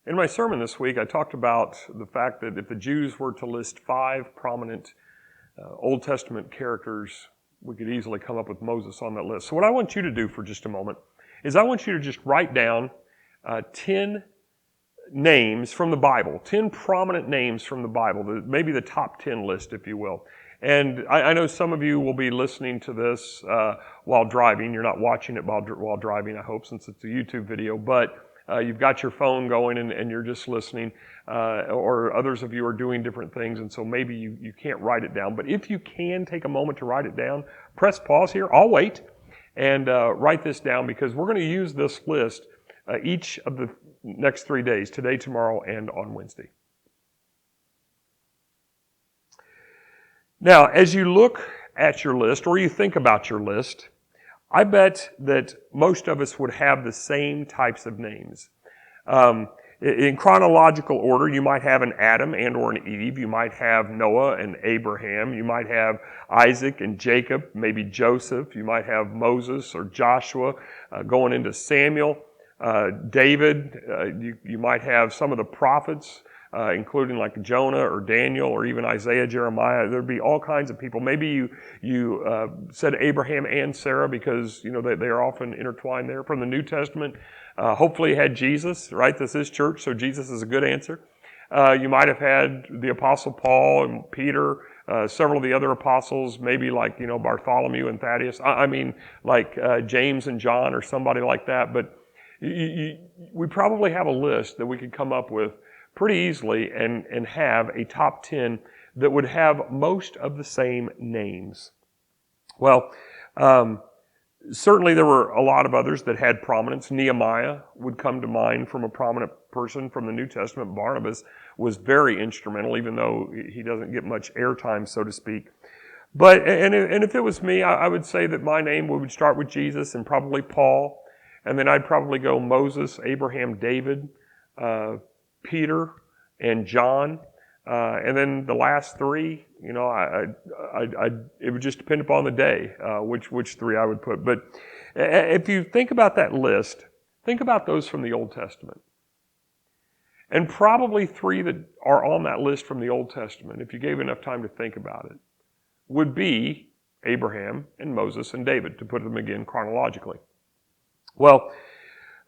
In my sermon this week, I talked about the fact that if the Jews were to list 5 prominent Old Testament characters, we could easily come up with Moses on that list. So what I want you to do for just a moment is I want you to just write down 10 names from the Bible, 10 prominent names from the Bible, maybe the top 10 list, if you will. And I know some of you will be listening to this while driving. You're not watching it while driving, I hope, since it's a YouTube video, but you've got your phone going and you're just listening, or others of you are doing different things, and so maybe you can't write it down. But if you can take a moment to write it down, press pause here. I'll wait and write this down, because we're going to use this list each of the next 3 days, today, tomorrow, and on Wednesday. Now, as you look at your list, or you think about your list, I bet that most of us would have the same types of names. In chronological order, you might have an Adam and or an Eve. You might have Noah and Abraham. You might have Isaac and Jacob, maybe Joseph. You might have Moses or Joshua, going into Samuel, David. You might have some of the prophets, including like Jonah or Daniel or even Isaiah, Jeremiah. There'd be all kinds of people. Maybe you said Abraham and Sarah, because they are often intertwined there. From the New Testament, hopefully you had Jesus, right? This is church, so Jesus is a good answer. You might have had the Apostle Paul and Peter, several of the other apostles, maybe like Bartholomew and Thaddeus. I mean like James and John or somebody like that. But we probably have a list that we could come up with pretty easily and have a top 10 that would have most of the same names. Well, certainly there were a lot of others that had prominence. Nehemiah would come to mind from a prominent person from the New Testament. Barnabas was very instrumental, even though he doesn't get much airtime, so to speak. But and if it was me, I would say that my name would start with Jesus and probably Paul, and then I'd probably go Moses, Abraham, David, Peter, and John, and then the last 3. It would just depend upon the day which 3 I would put. But if you think about that list, think about those from the Old Testament, and probably 3 that are on that list from the Old Testament, if you gave enough time to think about it, would be Abraham and Moses and David, to put them again chronologically. Well,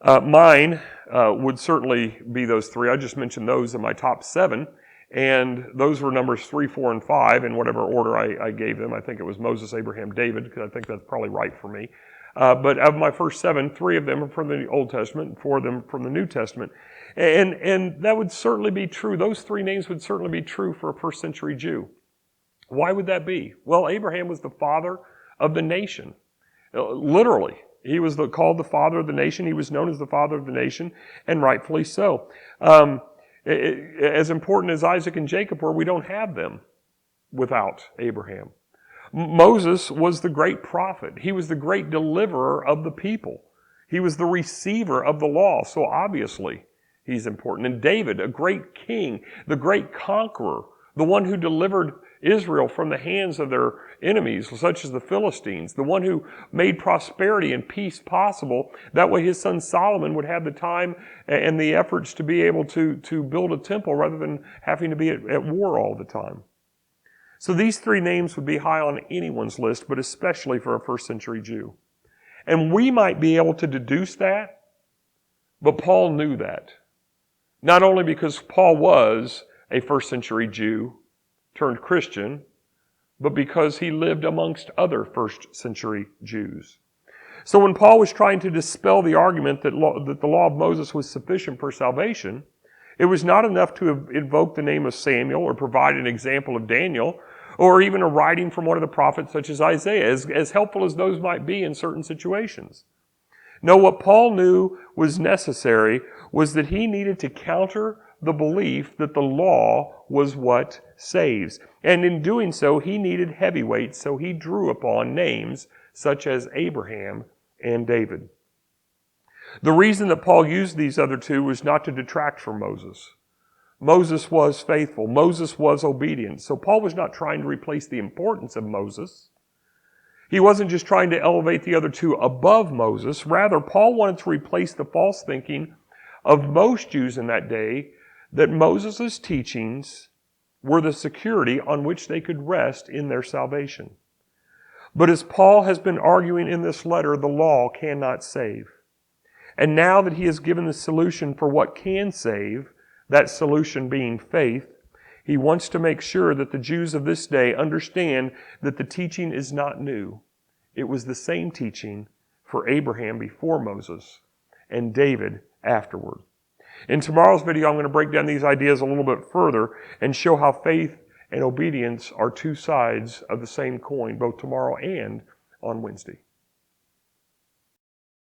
mine would certainly be those 3. I just mentioned those in my top 7, and those were numbers 3, 4, and 5 in whatever order I gave them. I think it was Moses, Abraham, David, because I think that's probably right for me. But of my first 7, 3 of them are from the Old Testament, and 4 of them from the New Testament. And that would certainly be true. Those 3 names would certainly be true for a first century Jew. Why would that be? Well, Abraham was the father of the nation. Literally. He was called the father of the nation. He was known as the father of the nation, and rightfully so. As important as Isaac and Jacob were, we don't have them without Abraham. Moses was the great prophet. He was the great deliverer of the people. He was the receiver of the law, so obviously he's important. And David, a great king, the great conqueror, the one who delivered Israel from the hands of their enemies, such as the Philistines, the one who made prosperity and peace possible. That way his son Solomon would have the time and the efforts to be able to build a temple rather than having to be at war all the time. So these 3 names would be high on anyone's list, but especially for a first century Jew. And we might be able to deduce that, but Paul knew that. Not only because Paul was a first century Jew turned Christian, but because he lived amongst other first century Jews. So when Paul was trying to dispel the argument that the law of Moses was sufficient for salvation, it was not enough to invoke the name of Samuel or provide an example of Daniel or even a writing from one of the prophets such as Isaiah, as helpful as those might be in certain situations. No, what Paul knew was necessary was that he needed to counter the belief that the law was what saves. And in doing so, he needed heavyweights, so he drew upon names such as Abraham and David. The reason that Paul used these other 2 was not to detract from Moses. Moses was faithful. Moses was obedient. So Paul was not trying to replace the importance of Moses. He wasn't just trying to elevate the other 2 above Moses. Rather, Paul wanted to replace the false thinking of most Jews in that day that Moses' teachings were the security on which they could rest in their salvation. But as Paul has been arguing in this letter, the law cannot save. And now that he has given the solution for what can save, that solution being faith, he wants to make sure that the Jews of this day understand that the teaching is not new. It was the same teaching for Abraham before Moses and David afterward. In tomorrow's video, I'm going to break down these ideas a little bit further and show how faith and obedience are two sides of the same coin, both tomorrow and on Wednesday.